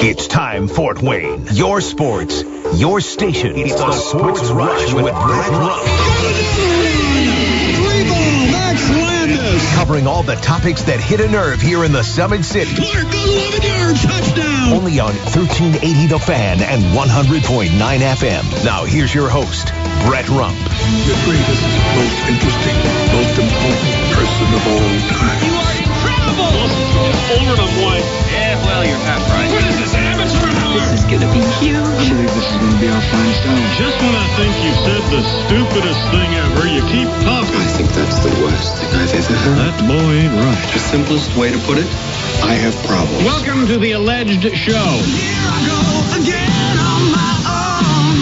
It's time, Fort Wayne. Your sports, your station. It's the Sports Rush with Brett Rump. Covering all the topics that hit a nerve here in the Summit City. Clark goes 11 yards, touchdown. Only on 1380 The Fan and 100.9 FM. Now here's your host, Brett Rump. The greatest, most interesting, most important person of all time. You are incredible. Older than white. Yeah, well, you're half right. What is this, amateur hour? This is gonna be huge. I believe this is gonna be our finest hour. Just when I think you said the stupidest thing ever, you keep talking. I think that's the worst thing I've ever heard. That boy ain't right. The simplest way to put it, I have problems. Welcome to the alleged show. Here I go again on my own.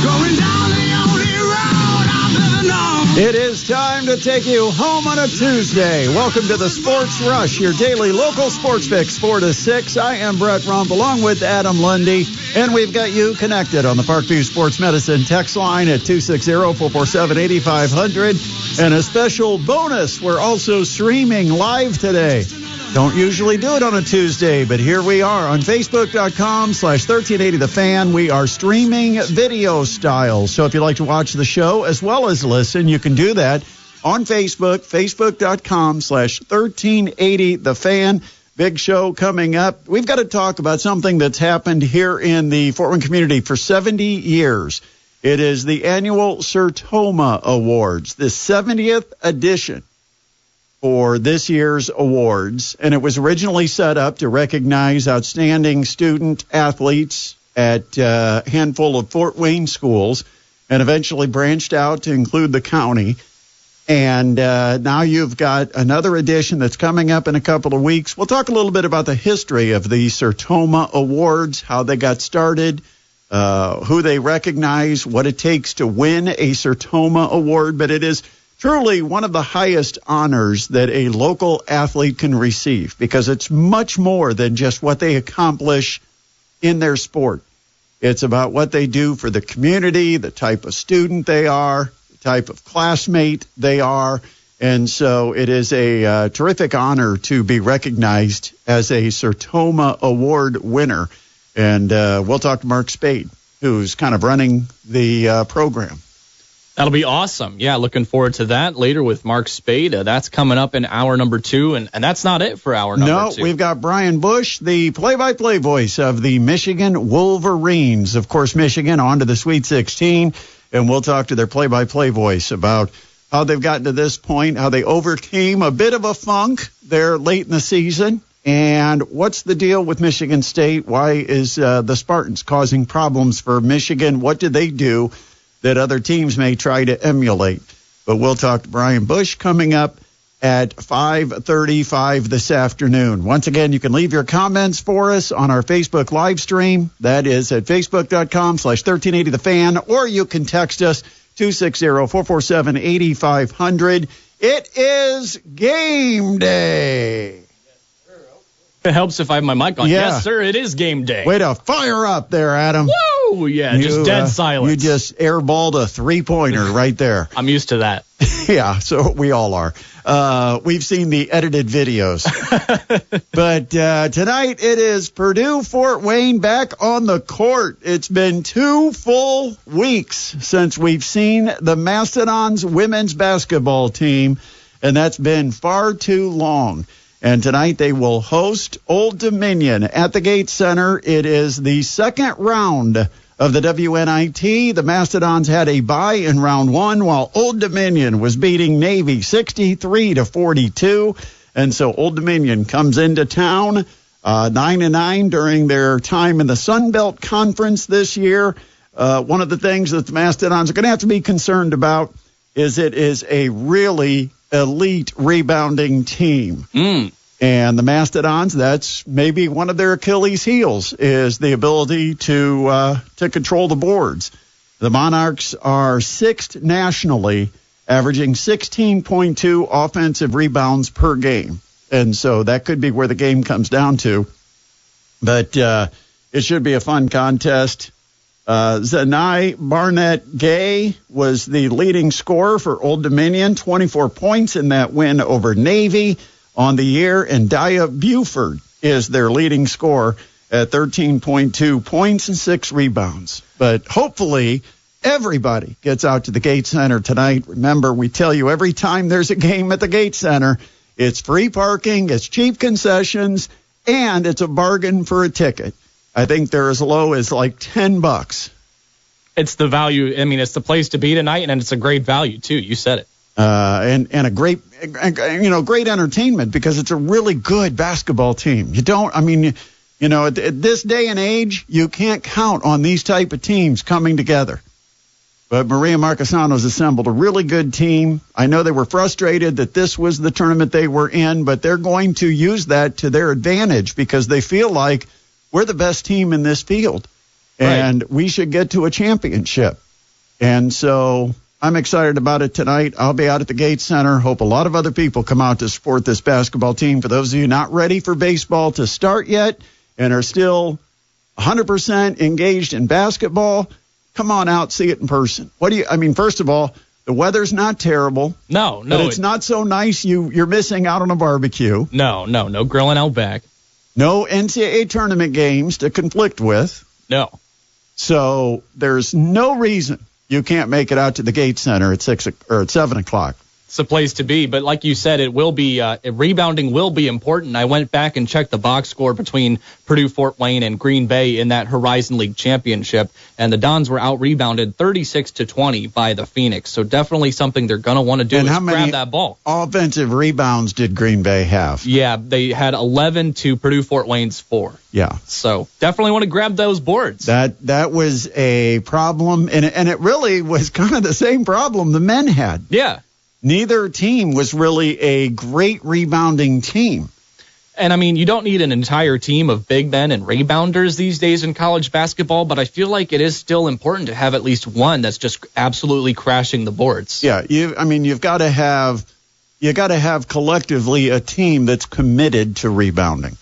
Going down the only road I've ever known. It is time to take you home on a Tuesday. Welcome to the Sports Rush, your daily local sports fix, 4 to 6. I am Brett Rump, along with Adam Lundy, and we've got you connected on the Parkview Sports Medicine text line at 260-447-8500. And a special bonus, we're also streaming live today. Don't usually do it on a Tuesday, but here we are on Facebook.com/1380 The Fan. We are streaming video style. So if you'd like to watch the show as well as listen, you can do that on Facebook, Facebook.com/1380 The Fan. Big show coming up. We've got to talk about something that's happened here in the Fort Wayne community for 70 years. It is the annual Sertoma Awards, the 70th edition for this year's awards, and it was originally set up to recognize outstanding student athletes at a handful of Fort Wayne schools, and eventually branched out to include the county. And now you've got another edition that's coming up in a couple of weeks. We'll talk a little bit about the history of the Sertoma Awards, how they got started, who they recognize, what it takes to win a Sertoma Award, but it is truly one of the highest honors that a local athlete can receive, because it's much more than just what they accomplish in their sport. It's about what they do for the community, the type of student they are, the type of classmate they are. And so it is a terrific honor to be recognized as a Sertoma Award winner. And we'll talk to Mark Spade, who's kind of running the program. That'll be awesome. Yeah, looking forward to that later with Mark Spade. That's coming up in hour number 2, and that's not it for hour number 2. No, we've got Brian Bush, the play-by-play voice of the Michigan Wolverines. Of course, Michigan on to the Sweet 16, and we'll talk to their play-by-play voice about how they've gotten to this point, how they overcame a bit of a funk there late in the season, and what's the deal with Michigan State? Why is the Spartans causing problems for Michigan? What do they do that other teams may try to emulate? But we'll talk to Brian Bush coming up at 5:35 this afternoon. Once again, you can leave your comments for us on our Facebook live stream. That is at facebook.com/1380 The Fan, or you can text us 260-447-8500. It is game day. It helps if I have my mic on. Yeah. Yes, sir, it is game day. Way to fire up there, Adam. Woo! Yeah, just dead silence. You just airballed a three-pointer right there. I'm used to that. Yeah, so we all are. We've seen the edited videos. But tonight it is Purdue Fort Wayne back on the court. It's been 2 full weeks since we've seen the Mastodons women's basketball team, and that's been far too long. And tonight they will host Old Dominion at the Gates Center. It is the second round of the WNIT. The Mastodons had a bye in round 1, while Old Dominion was beating Navy 63-42. And so Old Dominion comes into town 9-9 during their time in the Sun Belt Conference this year. One of the things that the Mastodons are going to have to be concerned about is it is a really elite rebounding team. And the Mastodons, that's maybe one of their Achilles heels, is the ability to control the boards. The Monarchs are 6th nationally, averaging 16.2 offensive rebounds per game. And so that could be where the game comes down to. But it should be a fun contest. Zanai Barnett-Gay was the leading scorer for Old Dominion, 24 points in that win over Navy on the year, and Dia Buford is their leading scorer at 13.2 points and 6 rebounds. But hopefully everybody gets out to the Gate Center tonight. Remember, we tell you every time there's a game at the Gate Center, it's free parking, it's cheap concessions, and it's a bargain for a ticket. I think they're as low as like $10. It's the value. I mean, it's the place to be tonight, and it's a great value too. You said it. And a great, great entertainment because it's a really good basketball team. At this day and age, you can't count on these type of teams coming together. But Maria Marquesano's assembled a really good team. I know they were frustrated that this was the tournament they were in, but they're going to use that to their advantage because they feel like we're the best team in this field, and we should get to a championship. And so I'm excited about it tonight. I'll be out at the Gate Center. Hope a lot of other people come out to support this basketball team. For those of you not ready for baseball to start yet and are still 100% engaged in basketball, come on out, see it in person. First of all, the weather's not terrible. No. But it's not so nice you're missing out on a barbecue. No grilling out back. No NCAA tournament games to conflict with. No. So there's no reason you can't make it out to the Gate Center at 7 o'clock. It's a place to be, but like you said, it will be rebounding will be important. I went back and checked the box score between Purdue, Fort Wayne, and Green Bay in that Horizon League championship, and the Dons were out-rebounded 36-20 by the Phoenix. So definitely something they're going to want to do is grab that ball. Offensive rebounds did Green Bay have? Yeah, they had 11 to Purdue, Fort Wayne's 4. Yeah. So definitely want to grab those boards. That was a problem, and it really was kind of the same problem the men had. Yeah. Neither team was really a great rebounding team. And, you don't need an entire team of big men and rebounders these days in college basketball, but I feel like it is still important to have at least one that's just absolutely crashing the boards. Yeah, you've got to have collectively a team that's committed to rebounding.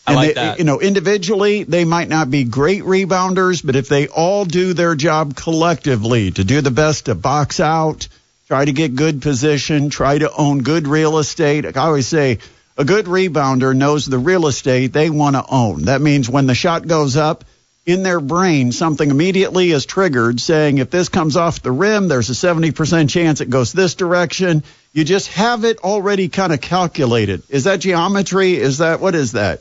I like that. Individually, they might not be great rebounders, but if they all do their job collectively to do the best to box out, try to get good position, try to own good real estate. I always say a good rebounder knows the real estate they want to own. That means when the shot goes up, in their brain, something immediately is triggered saying if this comes off the rim, there's a 70% chance it goes this direction. You just have it already kind of calculated. Is that geometry? What is that?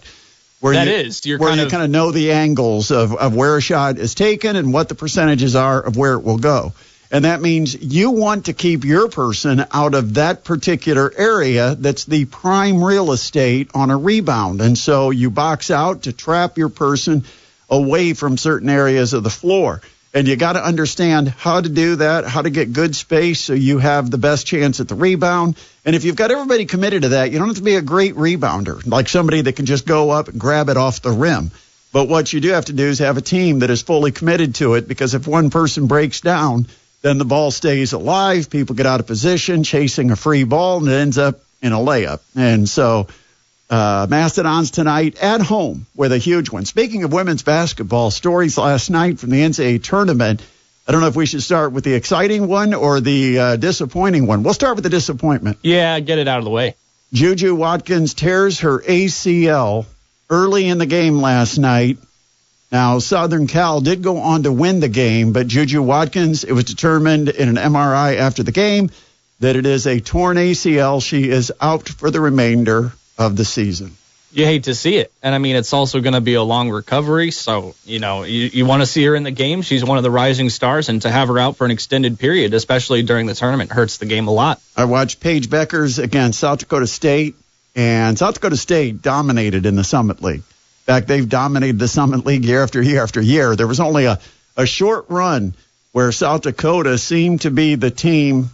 You kind of know the angles of where a shot is taken and what the percentages are of where it will go. And that means you want to keep your person out of that particular area that's the prime real estate on a rebound. And so you box out to trap your person away from certain areas of the floor. And you got to understand how to do that, how to get good space so you have the best chance at the rebound. And if you've got everybody committed to that, you don't have to be a great rebounder, like somebody that can just go up and grab it off the rim. But what you do have to do is have a team that is fully committed to it, because if one person breaks down, then the ball stays alive, people get out of position, chasing a free ball, and it ends up in a layup. And so Mastodons tonight at home with a huge one. Speaking of women's basketball, stories last night from the NCAA tournament. I don't know if we should start with the exciting one or the disappointing one. We'll start with the disappointment. Yeah, get it out of the way. Juju Watkins tears her ACL early in the game last night. Now, Southern Cal did go on to win the game, but Juju Watkins, it was determined in an MRI after the game that it is a torn ACL. She is out for the remainder of the season. You hate to see it. And, I mean, it's also going to be a long recovery. So, you want to see her in the game. She's one of the rising stars, and to have her out for an extended period, especially during the tournament, hurts the game a lot. I watched Paige Beckers against South Dakota State, and South Dakota State dominated in the Summit League. In fact, they've dominated the Summit League year after year after year. There was only a short run where South Dakota seemed to be the team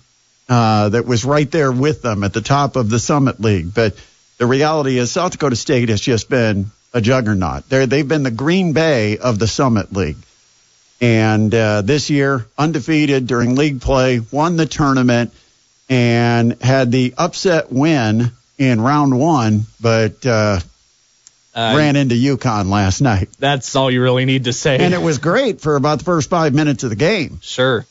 that was right there with them at the top of the Summit League. But the reality is South Dakota State has just been a juggernaut. They've been the Green Bay of the Summit League. And this year, undefeated during league play, won the tournament, and had the upset win in round one, but ran into UConn last night. That's all you really need to say. And it was great for about the first 5 minutes of the game. Sure.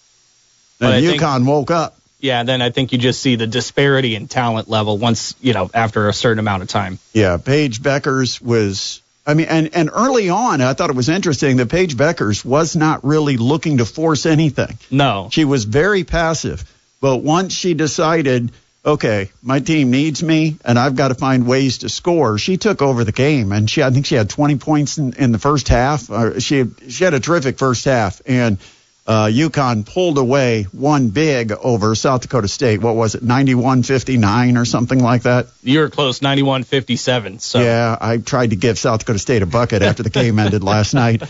And UConn woke up. Yeah, then I think you just see the disparity in talent level once, after a certain amount of time. Yeah, Paige Beckers was, and early on, I thought it was interesting that Paige Beckers was not really looking to force anything. No. She was very passive. But once she decided, okay, my team needs me, and I've got to find ways to score, she took over the game. And I think she had 20 points in the first half. She had a terrific first half. And UConn pulled away one big over South Dakota State. What was it, 91-59 or something like that? You were close, 91-57. So. Yeah, I tried to give South Dakota State a bucket after the game ended last night.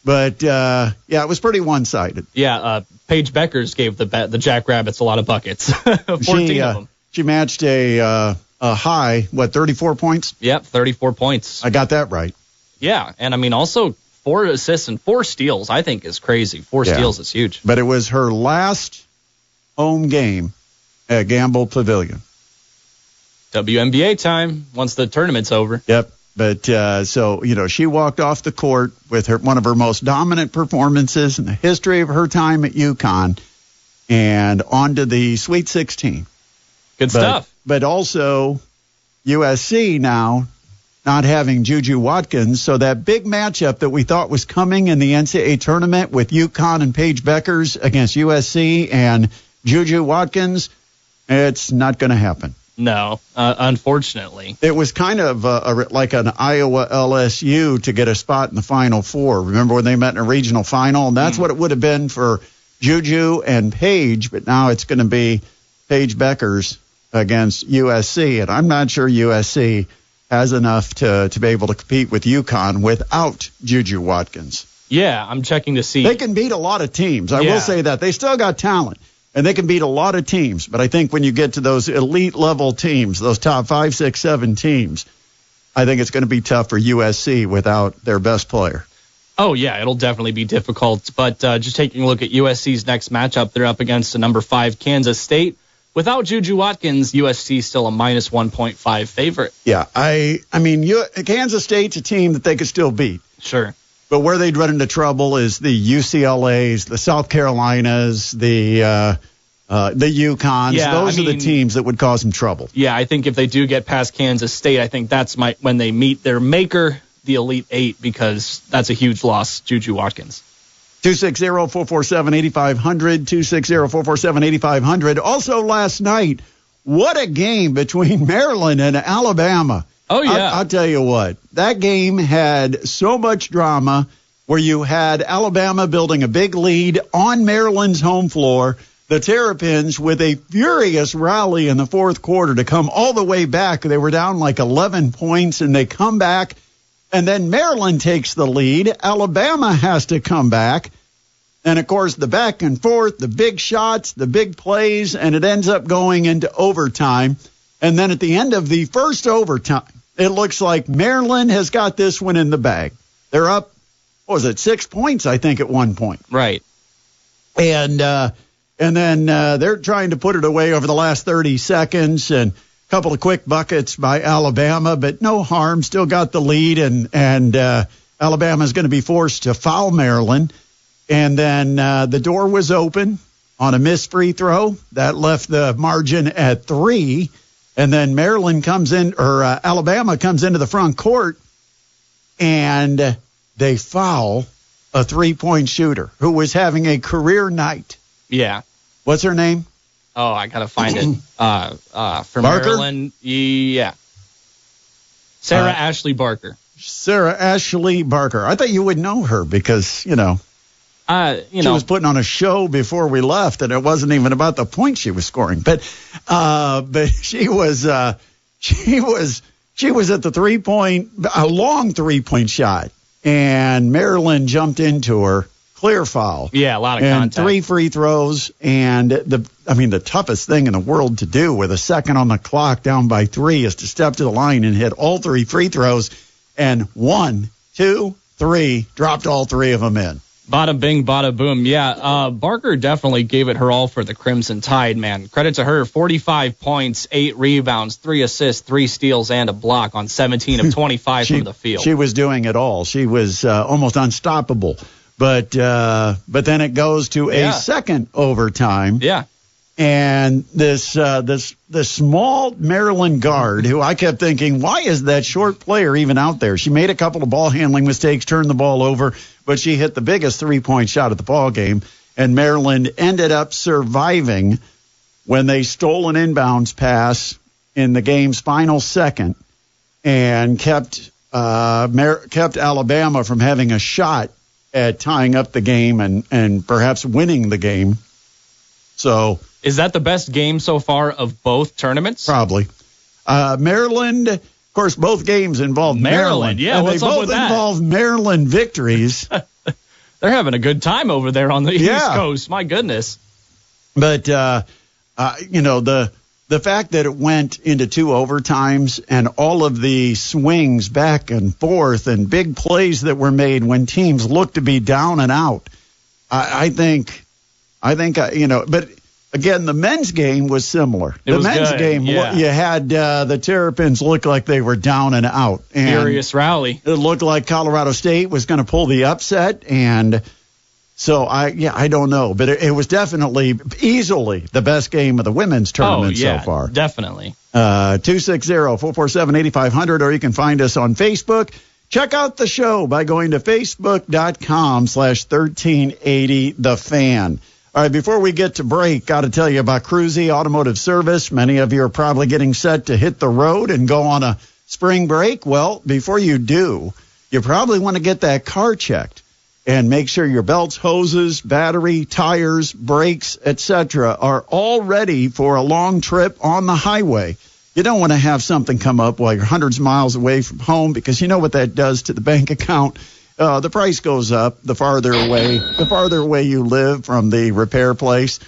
But, it was pretty one-sided. Yeah, Paige Beckers gave the Jackrabbits a lot of buckets, 14 of them. She matched a high, 34 points? Yep, 34 points. I got that right. Yeah, and also 4 assists and 4 steals, I think, is crazy. 4 steals is huge. But it was her last home game at Gamble Pavilion. WNBA time once the tournament's over. Yep. But she walked off the court with one of her most dominant performances in the history of her time at UConn and on to the Sweet 16. Good stuff. But also USC now not having Juju Watkins, so that big matchup that we thought was coming in the NCAA tournament with UConn and Paige Beckers against USC and Juju Watkins, it's not going to happen. No, unfortunately. It was kind of like an Iowa LSU to get a spot in the Final Four. Remember when they met in a regional final? And that's what it would have been for Juju and Paige, but now it's going to be Paige Beckers against USC. And I'm not sure USC has enough to be able to compete with UConn without Juju Watkins. Yeah, I'm checking to see. They can beat a lot of teams. I will say that. They still got talent. And they can beat a lot of teams. But I think when you get to those elite level teams, those top 5, 6, 7 teams, I think it's going to be tough for USC without their best player. Oh, yeah, it'll definitely be difficult. But just taking a look at USC's next matchup, they're up against a number 5 Kansas State. Without Juju Watkins, USC is still a minus 1.5 favorite. Yeah, Kansas State's a team that they could still beat. Sure. But where they'd run into trouble is the UCLAs, the South Carolinas, the UConns. Yeah, Those are the teams that would cause them trouble. Yeah, I think if they do get past Kansas State, I think that's when they meet their maker, the Elite Eight, because that's a huge loss, Juju Watkins. 260-447-8500, 260-447-8500. Also last night, what a game between Maryland and Alabama. Oh, yeah. I'll tell you what, that game had so much drama where you had Alabama building a big lead on Maryland's home floor, the Terrapins with a furious rally in the fourth quarter to come all the way back. They were down like 11 points, and they come back, and then Maryland takes the lead. Alabama has to come back. And, of course, the back and forth, the big shots, the big plays, and it ends up going into overtime. And then at the end of the first overtime, it looks like Maryland has got this one in the bag. They're up, 6 points, I think, at one point. Right. And then they're trying to put it away over the last 30 seconds, and a couple of quick buckets by Alabama, but no harm, still got the lead, and Alabama's going to be forced to foul Maryland. And then the door was open on a missed free throw. That left the margin at 3. And then Alabama comes into the front court, and they foul a 3-point shooter who was having a career night. Yeah. What's her name? Oh, I got to find it. For Barker? Maryland, yeah. Sarah Ashley Barker. Sarah Ashley Barker. I thought you would know her because, she was putting on a show before we left, and it wasn't even about the points she was scoring. But she was at the a long 3-point shot, and Maryland jumped into her, clear foul. Yeah, a lot of and contact. 3 free throws, and the toughest thing in the world to do with a second on the clock down by 3 is to step to the line and hit all 3 free throws, and 1, 2, 3, dropped all 3 of them in. Bada bing, bada boom. Yeah, Barker definitely gave it her all for the Crimson Tide, man. Credit to her, 45 points, 8 rebounds, 3 assists, 3 steals, and a block on 17 of 25 from the field. She was doing it all. She was almost unstoppable. But then it goes to a second overtime. Yeah. And this small Maryland guard, who I kept thinking, why is that short player even out there? She made a couple of ball handling mistakes, turned the ball over, but she hit the biggest three-point shot of the ball game. And Maryland ended up surviving when they stole an inbounds pass in the game's final second and kept Alabama from having a shot at tying up the game and perhaps winning the game. So, is that the best game so far of both tournaments? Probably. Maryland, of course, both games involved Maryland. Yeah, and what's they up both with that? involved Maryland victories. They're having a good time over there on the East Coast. My goodness. But, the fact that it went into 2 overtimes and all of the swings back and forth and big plays that were made when teams looked to be down and out, I think, but again, the men's game was similar. The men's game, you had the Terrapins look like they were down and out. And furious rally. It looked like Colorado State was going to pull the upset, and so I don't know, but it was definitely easily the best game of the women's tournament so far. Definitely. 260-447-8500, or you can find us on Facebook. Check out the show by going to facebook.com/1380thefan. All right, before we get to break, got to tell you about Cruzy Automotive Service. Many of you are probably getting set to hit the road and go on a spring break. Well, before you do, you probably want to get that car checked and make sure your belts, hoses, battery, tires, brakes, etc. are all ready for a long trip on the highway. You don't want to have something come up while you're hundreds of miles away from home, because you know what that does to the bank account. The price goes up the farther away you live from the repair place.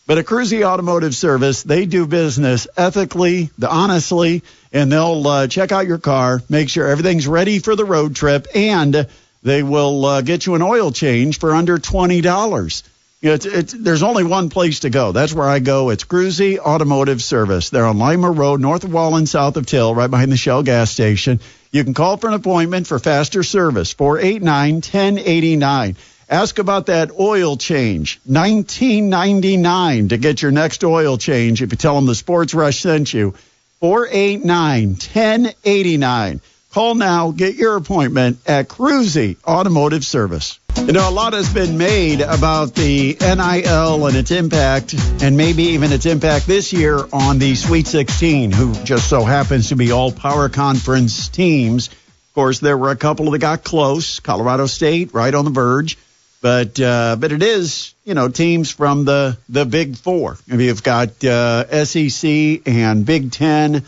But at Cruzy Automotive Service, they do business ethically, honestly, and they'll check out your car, make sure everything's ready for the road trip, and they will get you an oil change for under $20. There's only one place to go. That's where I go. It's Cruzy Automotive Service. They're on Lima Road, north of Wallen, south of Till, right behind the Shell gas station. You can call for an appointment for faster service, 489-1089. Ask about that oil change, $19.99 to get your next oil change if you tell them the Sports Rush sent you, 489-1089. Call now, get your appointment at Cruzy Automotive Service. A lot has been made about the NIL and its impact, and maybe even its impact this year on the Sweet 16, who just so happens to be all power conference teams. Of course, there were a couple that got close. Colorado State, right on the verge. But it is, teams from the Big Four. You've got SEC and Big Ten,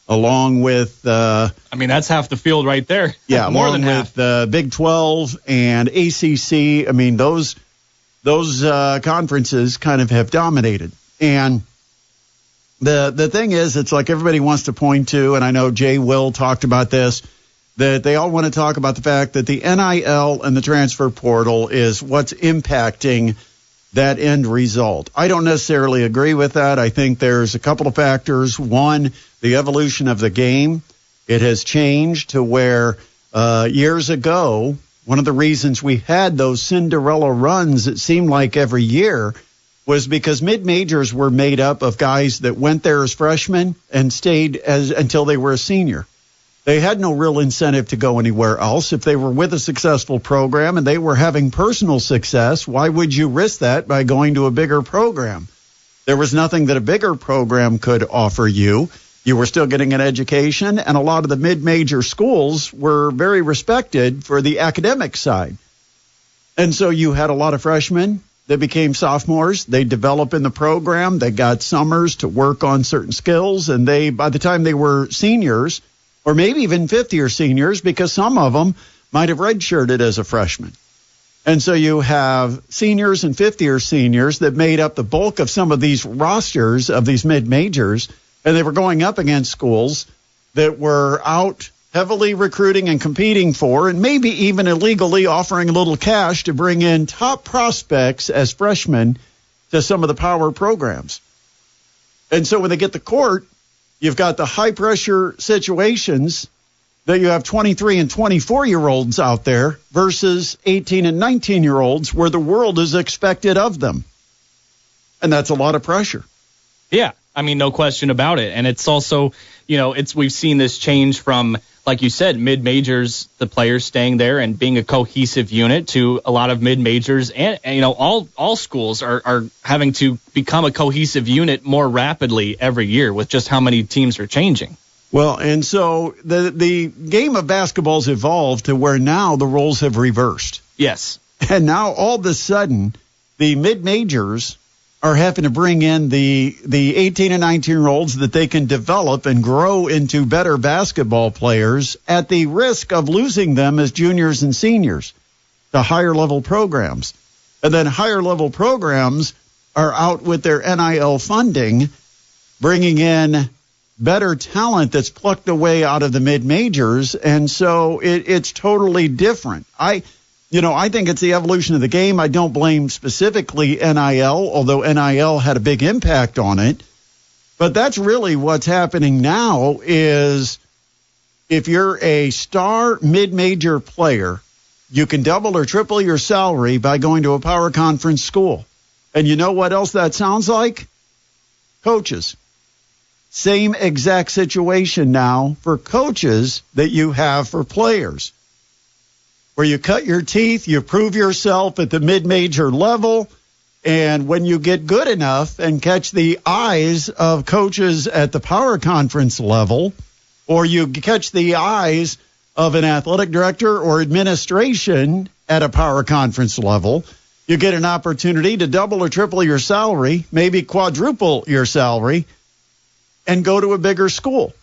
along with that's half the field right there. Yeah, more than half. With Big 12 and ACC. Those conferences kind of have dominated. And the thing is, it's like everybody wants to point to, and I know Jay Will talked about this, that they all want to talk about the fact that the NIL and the transfer portal is what's impacting that end result. I don't necessarily agree with that. I think there's a couple of factors. One, the evolution of the game. It has changed to where years ago, one of the reasons we had those Cinderella runs, it seemed like every year, was because mid-majors were made up of guys that went there as freshmen and stayed until they were a senior. They had no real incentive to go anywhere else. If they were with a successful program and they were having personal success, why would you risk that by going to a bigger program? There was nothing that a bigger program could offer you. You were still getting an education, and a lot of the mid-major schools were very respected for the academic side. And so you had a lot of freshmen that became sophomores. They developed in the program. They got summers to work on certain skills, and by the time they were seniors, or maybe even fifth-year seniors, because some of them might have redshirted as a freshman. And so you have seniors and fifth-year seniors that made up the bulk of some of these rosters of these mid-majors, and they were going up against schools that were out heavily recruiting and competing for, and maybe even illegally offering a little cash to bring in top prospects as freshmen to some of the power programs. And so when they get to court, you've got the high-pressure situations that you have 23 and 24-year-olds out there versus 18 and 19-year-olds where the world is expected of them. And that's a lot of pressure. Yeah, I mean, no question about it. And it's also, we've seen this change from, like you said, mid-majors, the players staying there and being a cohesive unit, to a lot of mid-majors and all schools are having to become a cohesive unit more rapidly every year with just how many teams are changing. Well, and so the game of basketball's evolved to where now the roles have reversed. Yes. And now all of a sudden, the mid-majors are having to bring in the 18 and 19-year-olds that they can develop and grow into better basketball players at the risk of losing them as juniors and seniors to higher-level programs. And then higher-level programs are out with their NIL funding, bringing in better talent that's plucked away out of the mid-majors, and so it's totally different. I think it's the evolution of the game. I don't blame specifically NIL, although NIL had a big impact on it. But that's really what's happening now is if you're a star mid-major player, you can double or triple your salary by going to a power conference school. And you know what else that sounds like? Coaches. Same exact situation now for coaches that you have for players, where you cut your teeth, you prove yourself at the mid-major level, and when you get good enough and catch the eyes of coaches at the power conference level, or you catch the eyes of an athletic director or administration at a power conference level, you get an opportunity to double or triple your salary, maybe quadruple your salary, and go to a bigger school.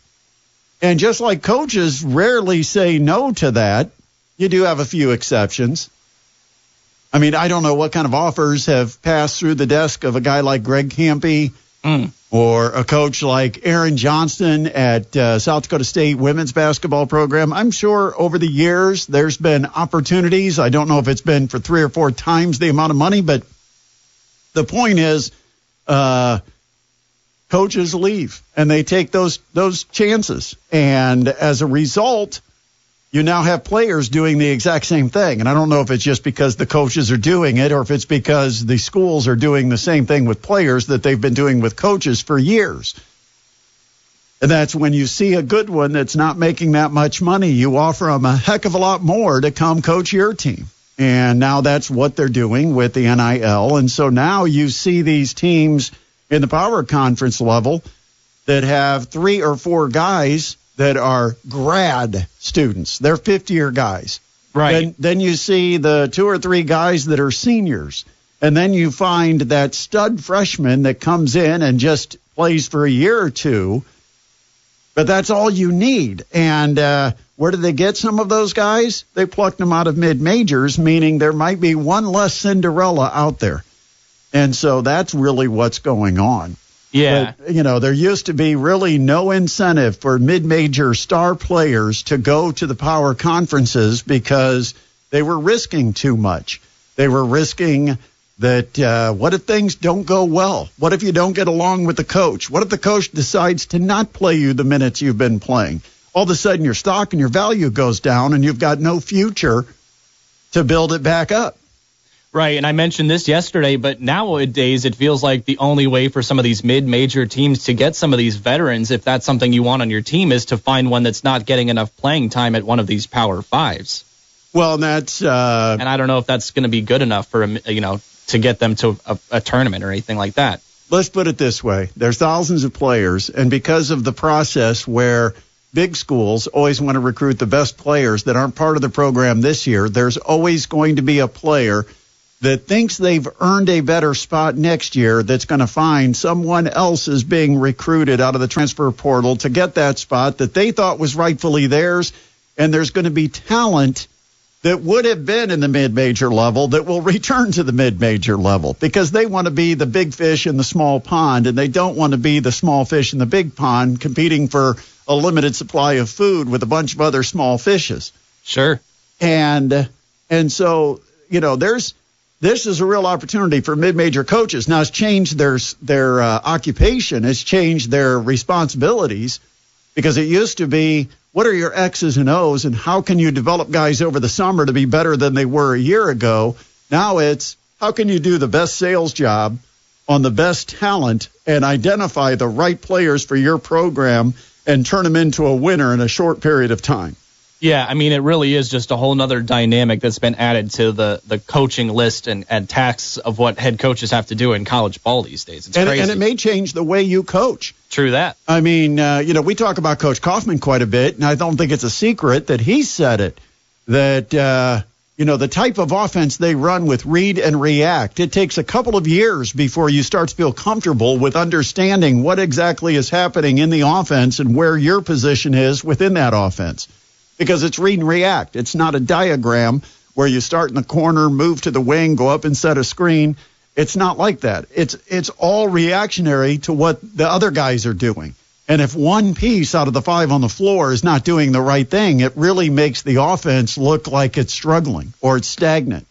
And just like coaches rarely say no to that, you do have a few exceptions. I mean, I don't know what kind of offers have passed through the desk of a guy like Greg Campy or a coach like Aaron Johnston at South Dakota State women's basketball program. I'm sure over the years there's been opportunities. I don't know if it's been for 3 or 4 times the amount of money, but the point is coaches leave and they take those chances. And as a result, you now have players doing the exact same thing. And I don't know if it's just because the coaches are doing it or if it's because the schools are doing the same thing with players that they've been doing with coaches for years. And that's when you see a good one that's not making that much money, you offer them a heck of a lot more to come coach your team. And now that's what they're doing with the NIL. And so now you see these teams in the power conference level that have 3 or 4 guys that are grad students. They're fifth-year guys. Right. Then you see the 2 or 3 guys that are seniors. And then you find that stud freshman that comes in and just plays for a year or 2. But that's all you need. And where did they get some of those guys? They plucked them out of mid-majors, meaning there might be one less Cinderella out there. And so that's really what's going on. Yeah. But, there used to be really no incentive for mid-major star players to go to the power conferences because they were risking too much. They were risking that what if things don't go well? What if you don't get along with the coach? What if the coach decides to not play you the minutes you've been playing? All of a sudden your stock and your value goes down and you've got no future to build it back up. Right, and I mentioned this yesterday, but nowadays it feels like the only way for some of these mid-major teams to get some of these veterans, if that's something you want on your team, is to find one that's not getting enough playing time at one of these Power Fives. Well, that's and I don't know if that's going to be good enough for to get them to a tournament or anything like that. Let's put it this way: there's thousands of players, and because of the process where big schools always want to recruit the best players that aren't part of the program this year, there's always going to be a player that thinks they've earned a better spot next year that's going to find someone else is being recruited out of the transfer portal to get that spot that they thought was rightfully theirs, and there's going to be talent that would have been in the mid-major level that will return to the mid-major level because they want to be the big fish in the small pond, and they don't want to be the small fish in the big pond competing for a limited supply of food with a bunch of other small fishes. Sure. And so, this is a real opportunity for mid-major coaches. Now, it's changed their occupation. It's changed their responsibilities because it used to be, what are your X's and O's and how can you develop guys over the summer to be better than they were a year ago? Now it's, how can you do the best sales job on the best talent and identify the right players for your program and turn them into a winner in a short period of time. Yeah, I mean, it really is just a whole nother dynamic that's been added to the coaching list and tasks of what head coaches have to do in college ball these days. It's crazy. And it may change the way you coach. True that. I mean, we talk about Coach Kaufman quite a bit, and I don't think it's a secret that he said it, that, the type of offense they run with read and react, it takes a couple of years before you start to feel comfortable with understanding what exactly is happening in the offense and where your position is within that offense. Because it's read and react. It's not a diagram where you start in the corner, move to the wing, go up and set a screen. It's not like that. It's all reactionary to what the other guys are doing. And if one piece out of the 5 on the floor is not doing the right thing, it really makes the offense look like it's struggling or it's stagnant.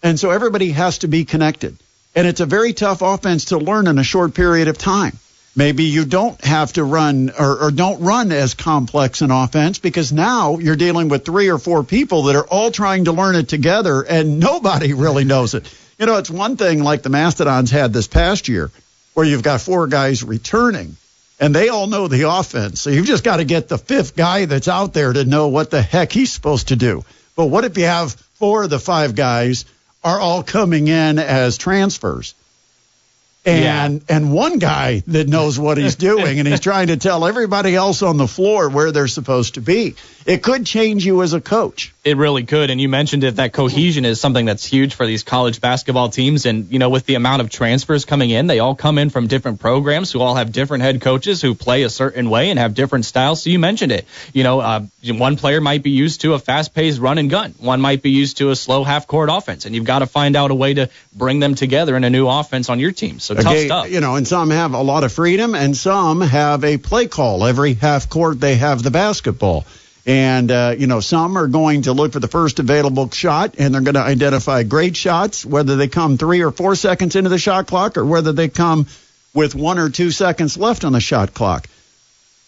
And so everybody has to be connected. And it's a very tough offense to learn in a short period of time. Maybe you don't have to run or don't run as complex an offense because now you're dealing with 3 or 4 people that are all trying to learn it together and nobody really knows it. It's one thing like the Mastodons had this past year where you've got 4 guys returning and they all know the offense. So you've just got to get the 5th guy that's out there to know what the heck he's supposed to do. But what if you have 4 of the 5 guys are all coming in as transfers? And one guy that knows what he's doing, and he's trying to tell everybody else on the floor where they're supposed to be. It could change you as a coach. It really could. And you mentioned it, that cohesion is something that's huge for these college basketball teams. And, with the amount of transfers coming in, they all come in from different programs who all have different head coaches who play a certain way and have different styles. So you mentioned it. One player might be used to a fast-paced run and gun. One might be used to a slow half-court offense. And you've got to find out a way to bring them together in a new offense on your team. So tough stuff. And some have a lot of freedom, and some have a play call. Every half court, they have the basketball. And, some are going to look for the first available shot, and they're going to identify great shots, whether they come 3 or 4 seconds into the shot clock or whether they come with 1 or 2 seconds left on the shot clock.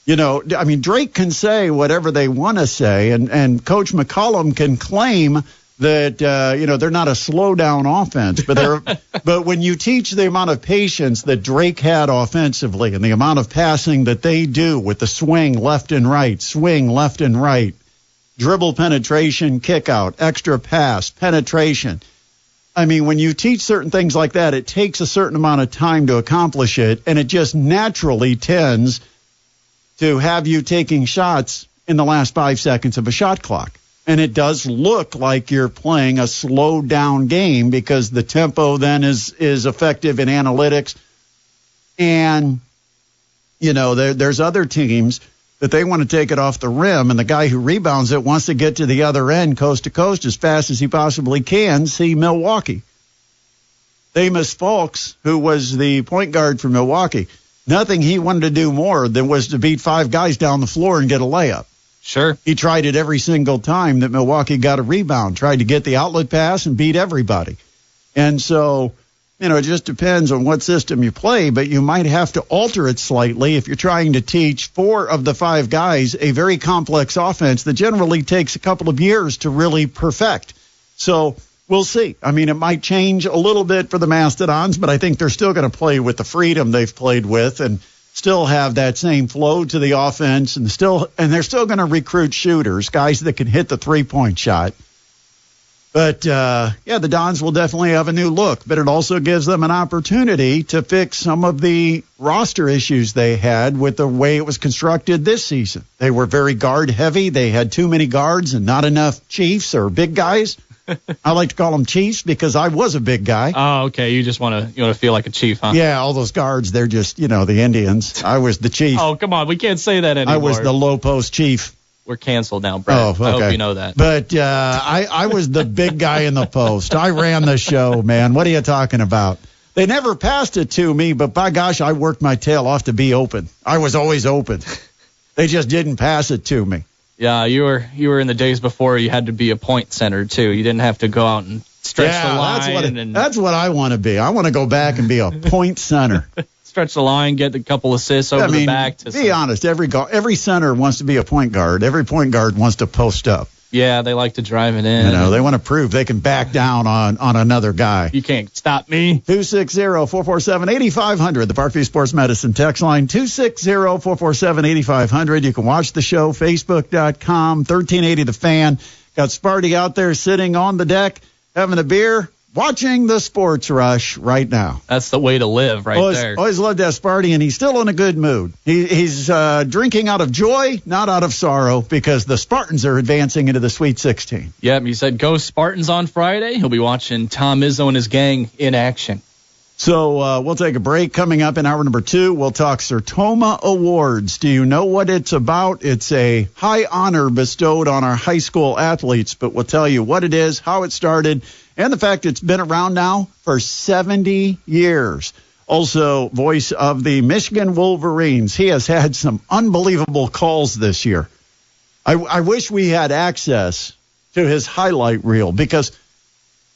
Drake can say whatever they want to say, and Coach McCollum can claim that, they're not a slow-down offense. But when you teach the amount of patience that Drake had offensively and the amount of passing that they do with the swing left and right, dribble penetration, kick out, extra pass, penetration. When you teach certain things like that, it takes a certain amount of time to accomplish it, and it just naturally tends to have you taking shots in the last 5 seconds of a shot clock. And it does look like you're playing a slowed down game because the tempo then is effective in analytics. And, there's other teams that they want to take it off the rim, and the guy who rebounds it wants to get to the other end coast to coast as fast as he possibly can. See Milwaukee. Amos Fulks, who was the point guard for Milwaukee, nothing he wanted to do more than was to beat 5 guys down the floor and get a layup. Sure. He tried it every single time that Milwaukee got a rebound, tried to get the outlet pass and beat everybody. And so, it just depends on what system you play, but you might have to alter it slightly if you're trying to teach 4 of the 5 guys a very complex offense that generally takes a couple of years to really perfect. So we'll see. It might change a little bit for the Mastodons, but I think they're still going to play with the freedom they've played with and still have that same flow to the offense, and they're still going to recruit shooters, guys that can hit the 3-point shot. But, the Dons will definitely have a new look, but it also gives them an opportunity to fix some of the roster issues they had with the way it was constructed this season. They were very guard heavy. They had too many guards and not enough chiefs or big guys. I like to call them chiefs because I was a big guy. Oh, okay. You just want to feel like a chief, huh? Yeah, all those guards, they're just, the Indians. I was the chief. Oh, come on. We can't say that anymore. I was the low post chief. We're canceled now, Brad. Oh, okay. I hope you know that. But I was the big guy in the post. I ran the show, man. What are you talking about? They never passed it to me, but by gosh, I worked my tail off to be open. I was always open. They just didn't pass it to me. Yeah, you were in the days before you had to be a point center, too. You didn't have to go out and stretch the line. That's what I want to be. I want to go back and be a point center. Stretch the line, get a couple assists over the back. Be honest, every center wants to be a point guard. Every point guard wants to post up. Yeah, they like to drive it in. You know, they want to prove they can back down on another guy. You can't stop me. 260-447-8500, the Parkview Sports Medicine text line, 260-447-8500. You can watch the show, Facebook.com, 1380 The Fan. Got Sparty out there sitting on the deck, having a beer, watching the Sports Rush right now. That's the way to live there. Always loved that Sparty, and he's still in a good mood. He's drinking out of joy, not out of sorrow, because the Spartans are advancing into the Sweet 16. Yep, he said go Spartans on Friday. He'll be watching Tom Izzo and his gang in action. So we'll take a break. Coming up in hour number 2, we'll talk Sertoma Awards. Do you know what it's about? It's a high honor bestowed on our high school athletes, but we'll tell you what it is, how it started, and the fact it's been around now for 70 years. Also, voice of the Michigan Wolverines. He has had some unbelievable calls this year. I wish we had access to his highlight reel because,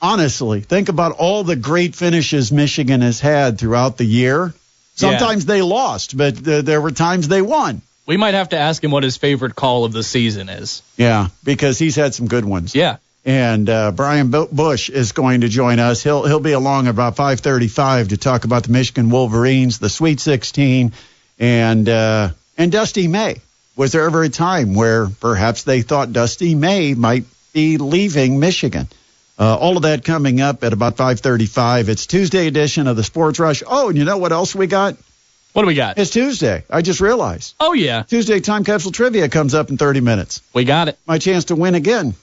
honestly, think about all the great finishes Michigan has had throughout the year. Sometimes they lost, but there were times they won. We might have to ask him what his favorite call of the season is. Yeah, because he's had some good ones. Yeah. And Brian Bush is going to join us. He'll be along at about 5:35 to talk about the Michigan Wolverines, the Sweet 16, and Dusty May. Was there ever a time where perhaps they thought Dusty May might be leaving Michigan? All of that coming up at about 5:35. It's Tuesday edition of the Sports Rush. Oh, and you know what else we got? What do we got? It's Tuesday. I just realized. Oh, yeah. Tuesday Time Capsule Trivia comes up in 30 minutes. We got it. My chance to win again.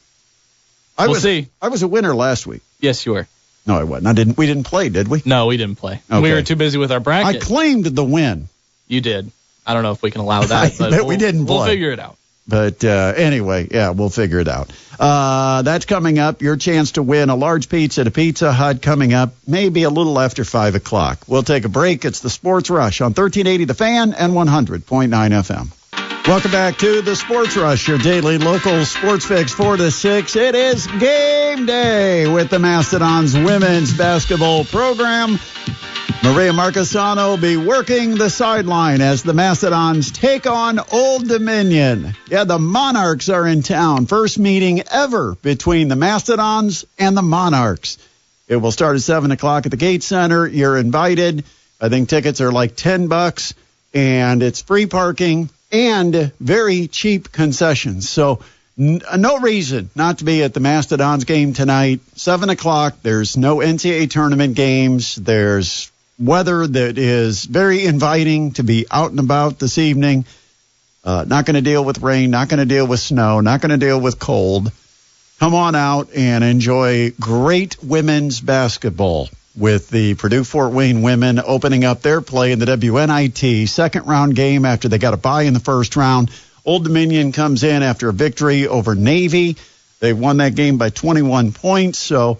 We'll see. I was a winner last week. Yes, you were. No, I wasn't. We didn't play, did we? No, we didn't play. Okay. We were too busy with our bracket. I claimed the win. You did. I don't know if we can allow that, but we didn't play. We'll figure it out. But anyway, yeah, we'll figure it out. That's coming up. Your chance to win a large pizza at a Pizza Hut coming up maybe a little after 5 o'clock. We'll take a break. It's the Sports Rush on 1380 The Fan and 100.9 FM. Welcome back to the Sports Rush, your daily local sports fix 4 to 6. It is game day with the Mastodons women's basketball program. Maria Marchesano will be working the sideline as the Mastodons take on Old Dominion. Yeah, the Monarchs are in town. First meeting ever between the Mastodons and the Monarchs. It will start at 7 o'clock at the Gate Center. You're invited. I think tickets are like $10, and it's free parking and very cheap concessions. So no reason not to be at the Mastodons game tonight. 7 o'clock. There's no NCAA tournament games. There's weather that is very inviting to be out and about this evening. Not going to deal with rain, not going to deal with snow, not going to deal with cold. Come on out and enjoy great women's basketball with the Purdue Fort Wayne women opening up their play in the WNIT second round game after they got a bye in the first round. Old Dominion comes in after a victory over Navy. They won that game by 21 points, so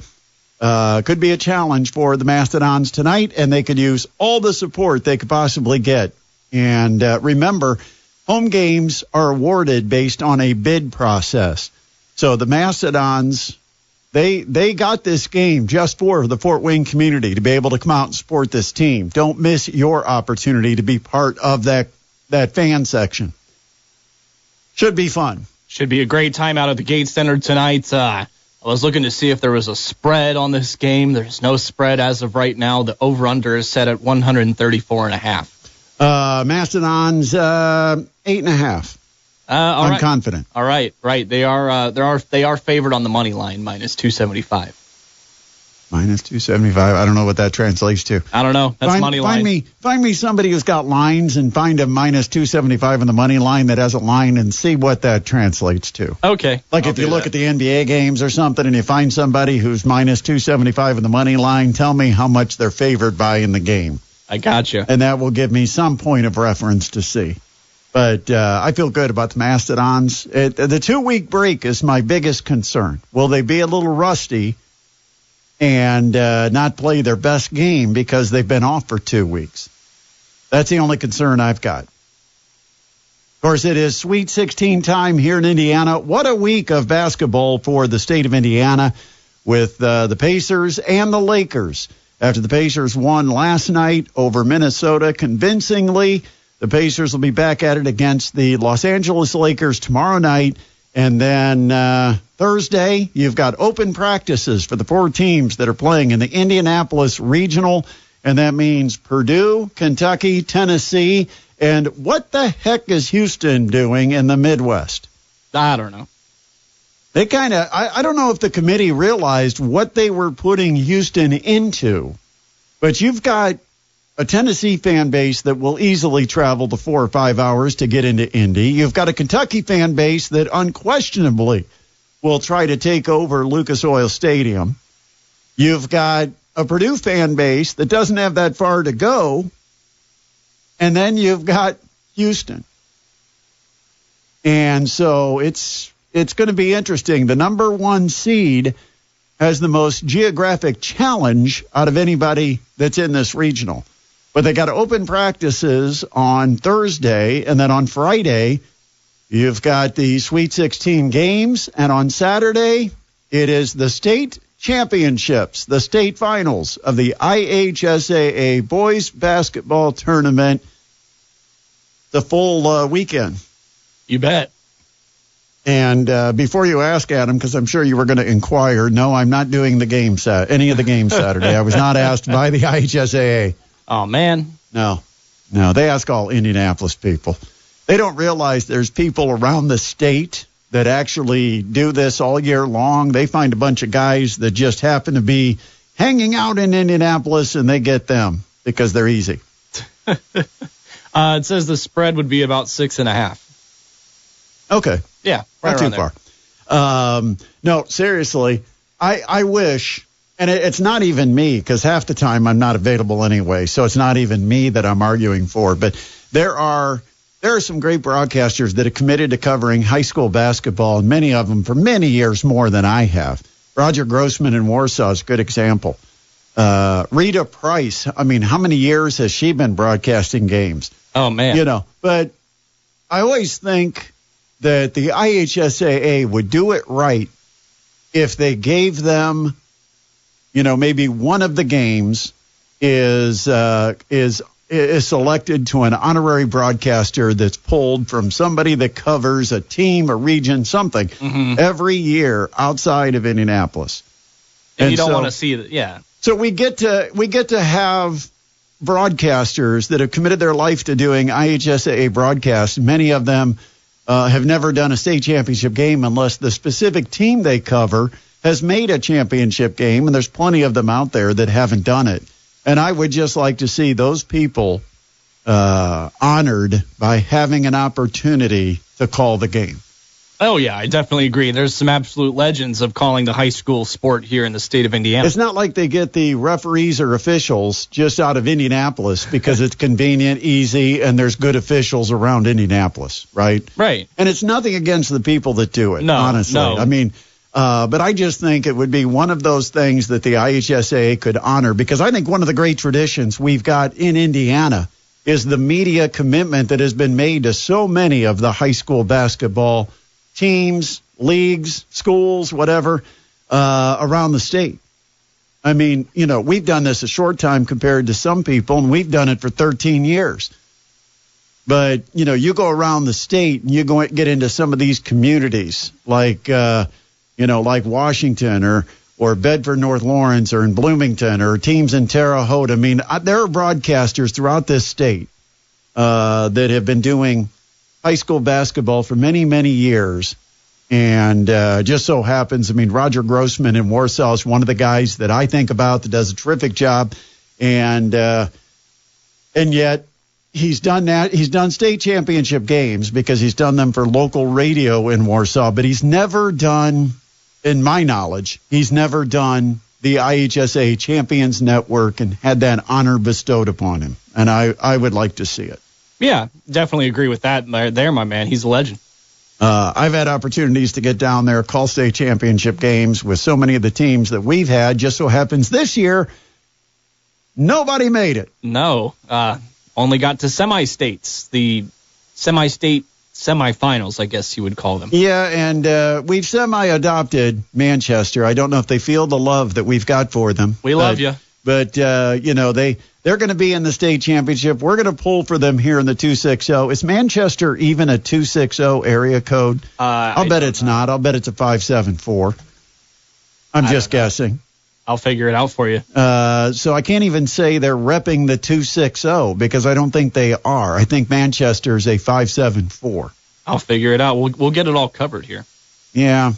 could be a challenge for the Mastodons tonight, and they could use all the support they could possibly get. And remember, home games are awarded based on a bid process. So the Mastodons, they got this game just for the Fort Wayne community to be able to come out and support this team. Don't miss your opportunity to be part of that fan section. Should be fun. Should be a great time out at the Gate Center tonight. I was looking to see if there was a spread on this game. There's no spread as of right now. The over-under is set at 134.5. Mastodons 8.5. I'm confident. All right, right. They are favored on the money line, -275. -275. I don't know what that translates to. I don't know. That's money line. Find me somebody who's got lines and find a -275 on the money line that has a line and see what that translates to. Okay. Like if you look at the NBA games or something and you find somebody who's -275 on the money line, tell me how much they're favored by in the game. I gotcha. And that will give me some point of reference to see. But I feel good about the Mastodons. The 2-week break is my biggest concern. Will they be a little rusty and not play their best game because they've been off for 2 weeks? That's the only concern I've got. Of course, it is Sweet 16 time here in Indiana. What a week of basketball for the state of Indiana with the Pacers and the Lakers. After the Pacers won last night over Minnesota convincingly, the Pacers will be back at it against the Los Angeles Lakers tomorrow night. And then Thursday, you've got open practices for the 4 teams that are playing in the Indianapolis Regional. And that means Purdue, Kentucky, Tennessee. And what the heck is Houston doing in the Midwest? I don't know. They kind of, I don't know if the committee realized what they were putting Houston into. But you've got a Tennessee fan base that will easily travel the 4 or 5 hours to get into Indy. You've got a Kentucky fan base that unquestionably will try to take over Lucas Oil Stadium. You've got a Purdue fan base that doesn't have that far to go. And then you've got Houston. And so it's going to be interesting. The number 1 seed has the most geographic challenge out of anybody that's in this regional. But they got open practices on Thursday, and then on Friday, you've got the Sweet 16 games, and on Saturday, it is the state championships, the state finals of the IHSAA Boys Basketball Tournament, the full weekend. You bet. And before you ask, Adam, because I'm sure you were going to inquire, no, I'm not doing the game any of the games Saturday. I was not asked by the IHSAA. Oh, man. No, they ask all Indianapolis people. They don't realize there's people around the state that actually do this all year long. They find a bunch of guys that just happen to be hanging out in Indianapolis, and they get them because they're easy. It says the spread would be about 6.5. Okay. Yeah, not too far. No, seriously, I wish... And it's not even me, because half the time I'm not available anyway, so it's not even me that I'm arguing for. But there are some great broadcasters that have committed to covering high school basketball, and many of them for many years more than I have. Roger Grossman in Warsaw is a good example. Rita Price, I mean, how many years has she been broadcasting games? Oh, man. You know, but I always think that the IHSAA would do it right if they gave them... You know, maybe one of the games is selected to an honorary broadcaster that's pulled from somebody that covers a team, a region, something every year outside of Indianapolis. And you don't want to see that, yeah. So we get to have broadcasters that have committed their life to doing IHSAA broadcasts. Many of them have never done a state championship game unless the specific team they cover has made a championship game, and there's plenty of them out there that haven't done it. And I would just like to see those people honored by having an opportunity to call the game. Oh, yeah, I definitely agree. There's some absolute legends of calling the high school sport here in the state of Indiana. It's not like they get the referees or officials just out of Indianapolis because it's convenient, easy, and there's good officials around Indianapolis, right? Right. And it's nothing against the people that do it, honestly. No. I mean... but I just think it would be one of those things that the IHSAA could honor, because I think one of the great traditions we've got in Indiana is the media commitment that has been made to so many of the high school basketball teams, leagues, schools, whatever, around the state. I mean, you know, we've done this a short time compared to some people, and we've done it for 13 years. But, you know, you go around the state and you go get into some of these communities like like Washington or Bedford, North Lawrence, or in Bloomington, or teams in Terre Haute. I mean, there are broadcasters throughout this state that have been doing high school basketball for many, many years. And just so happens, I mean, Roger Grossman in Warsaw is one of the guys that I think about that does a terrific job. And yet he's done that. He's done state championship games because he's done them for local radio in Warsaw, but he's never done... In my knowledge, he's never done the IHSA Champions Network and had that honor bestowed upon him. And I would like to see it. Yeah, definitely agree with that there, my man. He's a legend. I've had opportunities to get down there, call state championship games with so many of the teams that we've had. Just so happens this year, nobody made it. No, only got to semi-states, the semi-state semifinals, I guess you would call them. Yeah, and we've semi-adopted Manchester. I don't know if they feel the love that we've got for them. We love you. But, they're going to be in the state championship. We're going to pull for them here in the 260. Is Manchester even a 260 area code? I'll bet it's not. I'll bet it's a 574. I'm just guessing. I'll figure it out for you. So I can't even say they're repping the 260 because I don't think they are. I think Manchester's a 574. I'll figure it out. We'll get it all covered here. Yeah.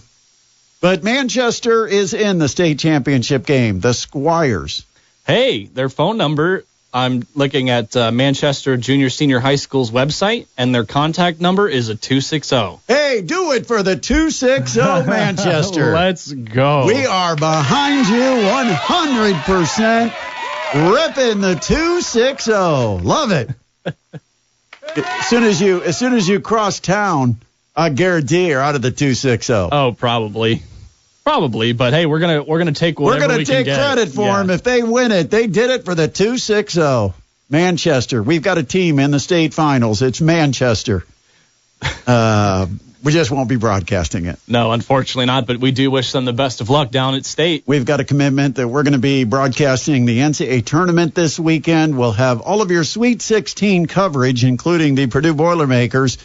But Manchester is in the state championship game. The Squires. Hey, their phone number, I'm looking at Manchester Junior Senior High School's website, and their contact number is a 260. Hey, do it for the 260 Manchester. Let's go. We are behind you 100%. Ripping the 260. Love it. As soon as you cross town, I guarantee you're out of the 260. Oh, probably, but hey, we're gonna take whatever we can get. We're gonna take credit for them if they win it. They did it for the 260. Manchester. We've got a team in the state finals. It's Manchester. We just won't be broadcasting it. No, unfortunately not. But we do wish them the best of luck down at state. We've got a commitment that we're going to be broadcasting the NCAA tournament this weekend. We'll have all of your Sweet 16 coverage, including the Purdue Boilermakers,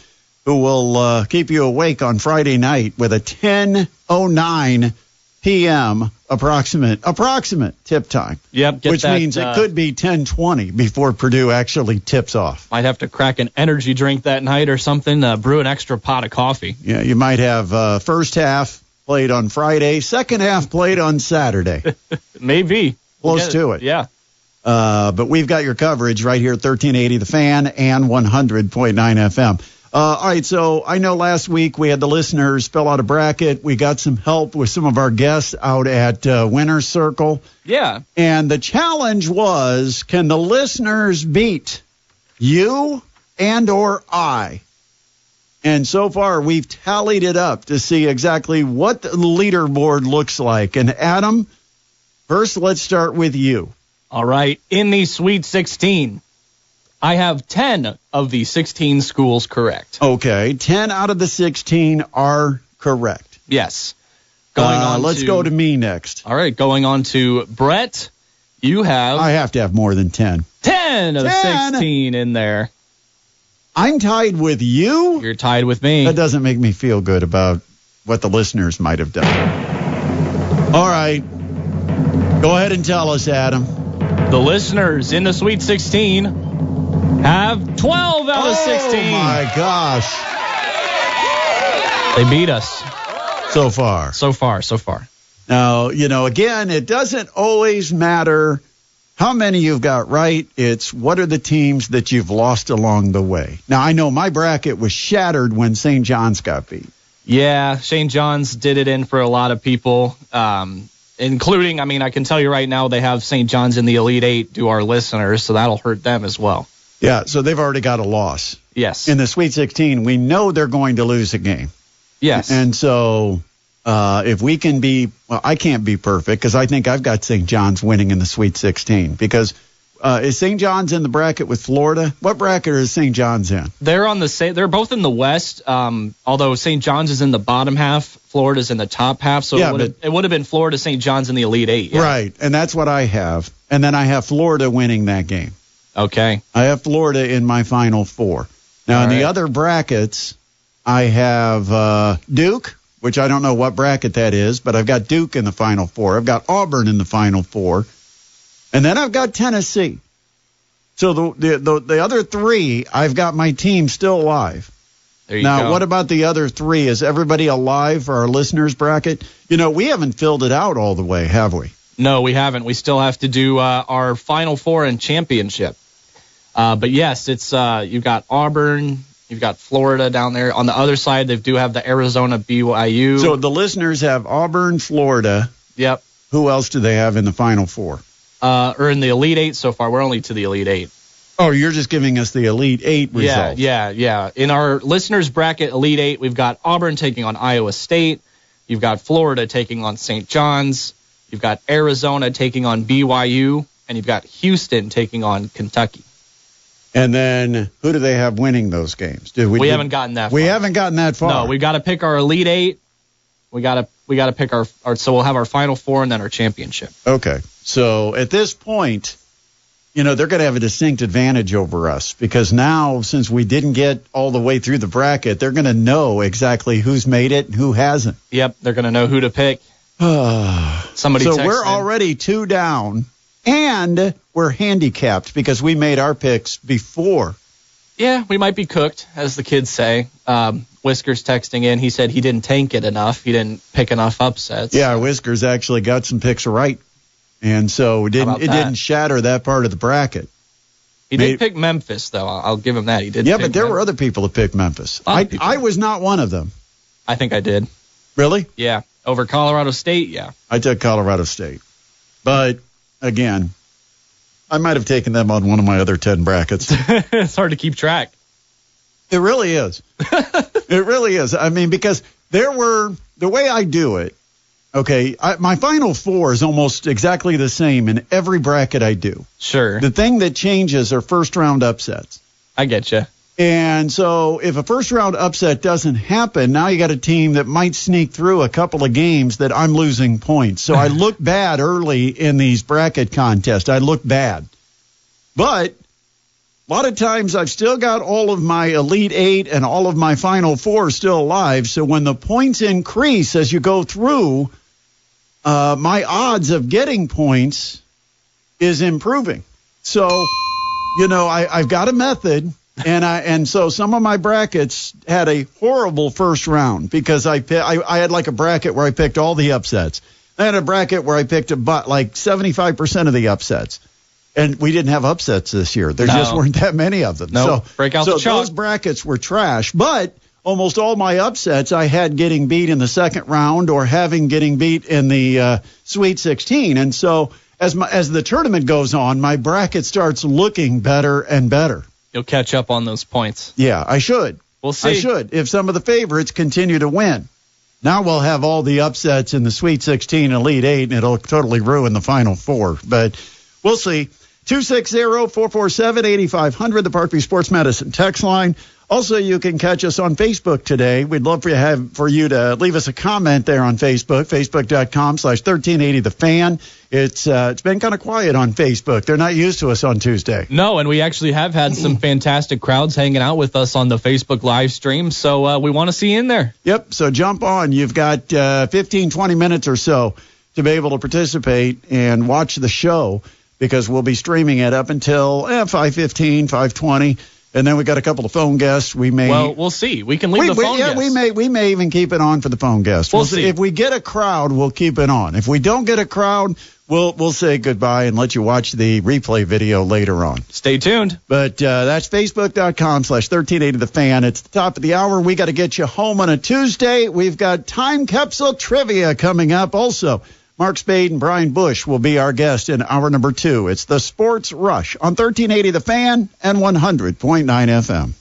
who will keep you awake on Friday night with a 10:09 p.m. approximate tip time. Yep. Which means it could be 10:20 before Purdue actually tips off. Might have to crack an energy drink that night or something, brew an extra pot of coffee. Yeah, you might have first half played on Friday, second half played on Saturday. Maybe. Close to it. Yeah. But we've got your coverage right here at 1380 The Fan and 100.9 FM. All right, so I know last week we had the listeners fill out a bracket. We got some help with some of our guests out at Winner's Circle. Yeah. And the challenge was, can the listeners beat you and or I? And so far, we've tallied it up to see exactly what the leaderboard looks like. And Adam, first, let's start with you. All right. In the Sweet 16, I have 10 of the 16 schools correct. Okay, 10 out of the 16 are correct. Yes. Let's go to me next. All right, going on to Brett. You have... I have to have more than 10. 10 of 16 in there. I'm tied with you? You're tied with me. That doesn't make me feel good about what the listeners might have done. All right. Go ahead and tell us, Adam. The listeners in the Sweet 16... have 12 out of 16. Oh, my gosh. They beat us. So far. Now, again, it doesn't always matter how many you've got right. It's what are the teams that you've lost along the way. Now, I know my bracket was shattered when St. John's got beat. Yeah, St. John's did it in for a lot of people, including, I can tell you right now, they have St. John's in the Elite Eight to our listeners, so that'll hurt them as well. Yeah, so they've already got a loss. Yes. In the Sweet 16, we know they're going to lose a game. Yes. And so if we can be, well, I can't be perfect because I think I've got St. John's winning in the Sweet 16 because is St. John's in the bracket with Florida? What bracket is St. John's in? They're on the same. They're both in the West. Although St. John's is in the bottom half, Florida's in the top half. So it would have been Florida, St. John's in the Elite Eight. Yeah. Right, and that's what I have. And then I have Florida winning that game. Okay. I have Florida in my Final Four. Now, in the other brackets, I have Duke, which I don't know what bracket that is, but I've got Duke in the Final Four. I've got Auburn in the Final Four. And then I've got Tennessee. So the other three, I've got my team still alive. There you go. What about the other three? Is everybody alive for our listeners' bracket? We haven't filled it out all the way, have we? No, we haven't. We still have to do our Final Four and championship. But yes, it's you've got Auburn, you've got Florida down there. On the other side, they do have the Arizona BYU. So the listeners have Auburn, Florida. Yep. Who else do they have in the Final Four? Or in the Elite Eight so far. We're only to the Elite Eight. Oh, you're just giving us the Elite Eight results. Yeah. In our listeners bracket, Elite Eight, we've got Auburn taking on Iowa State. You've got Florida taking on St. John's. You've got Arizona taking on BYU. And you've got Houston taking on Kentucky. And then who do they have winning those games? We haven't gotten that far. We haven't gotten that far. No, we've got to pick our Elite Eight. We got to We got to pick our so we'll have our Final Four and then our championship. Okay. So at this point, they're going to have a distinct advantage over us because now, since we didn't get all the way through the bracket, they're going to know exactly who's made it and who hasn't. Yep, they're going to know who to pick. Somebody. So we're already 2 down, and we're handicapped because we made our picks before. Yeah, we might be cooked, as the kids say. Whiskers texting in, he said he didn't tank it enough. He didn't pick enough upsets. Yeah, Whiskers actually got some picks right. And so it didn't shatter that part of the bracket. He did pick Memphis, though. I'll give him that. He did. Yeah, but there were other people that picked Memphis. I was not one of them. I think I did. Really? Yeah. Over Colorado State, yeah. I took Colorado State. But, again, I might have taken them on one of my other 10 brackets. It's hard to keep track. It really is. It really is. I mean, because the way I do it, okay, my Final Four is almost exactly the same in every bracket I do. Sure. The thing that changes are first-round upsets. I get you. And so if a first-round upset doesn't happen, now you got a team that might sneak through a couple of games that I'm losing points. So I look bad early in these bracket contests. I look bad. But a lot of times I've still got all of my Elite Eight and all of my Final Four still alive. So when the points increase as you go through, my odds of getting points is improving. So, I've got a method, and so some of my brackets had a horrible first round because I had like a bracket where I picked all the upsets. I had a bracket where I picked like 75% of the upsets. And we didn't have upsets this year. There just weren't that many of them. No, break out the chalk. So those brackets were trash, but almost all my upsets I had getting beat in the second round or getting beat in the Sweet 16. And so as the tournament goes on, my bracket starts looking better and better. You'll catch up on those points. Yeah, I should. We'll see. I should. If some of the favorites continue to win. Now we'll have all the upsets in the Sweet 16 and Elite 8, and it'll totally ruin the Final Four. But we'll see. 260-447-8500, the Parkview Sports Medicine text line. Also, you can catch us on Facebook today. We'd love for you to leave us a comment there on Facebook, facebook.com/1380thefan. It's been kind of quiet on Facebook. They're not used to us on Tuesday. No, and we actually have had some fantastic crowds hanging out with us on the Facebook live stream, so we want to see you in there. Yep, so jump on. You've got 15, 20 minutes or so to be able to participate and watch the show, because we'll be streaming it up until 5:15, 5:20, and then we got a couple of phone guests. We'll see. We can leave the phone guests. We may even keep it on for the phone guests. We'll see. If we get a crowd, we'll keep it on. If we don't get a crowd, we'll say goodbye and let you watch the replay video later on. Stay tuned. But that's facebook.com/1380thefan. It's the top of the hour. We got to get you home on a Tuesday. We've got time capsule trivia coming up also. Mark Spade and Brian Bush will be our guest in hour number 2. It's the Sports Rush on 1380 The Fan and 100.9 FM.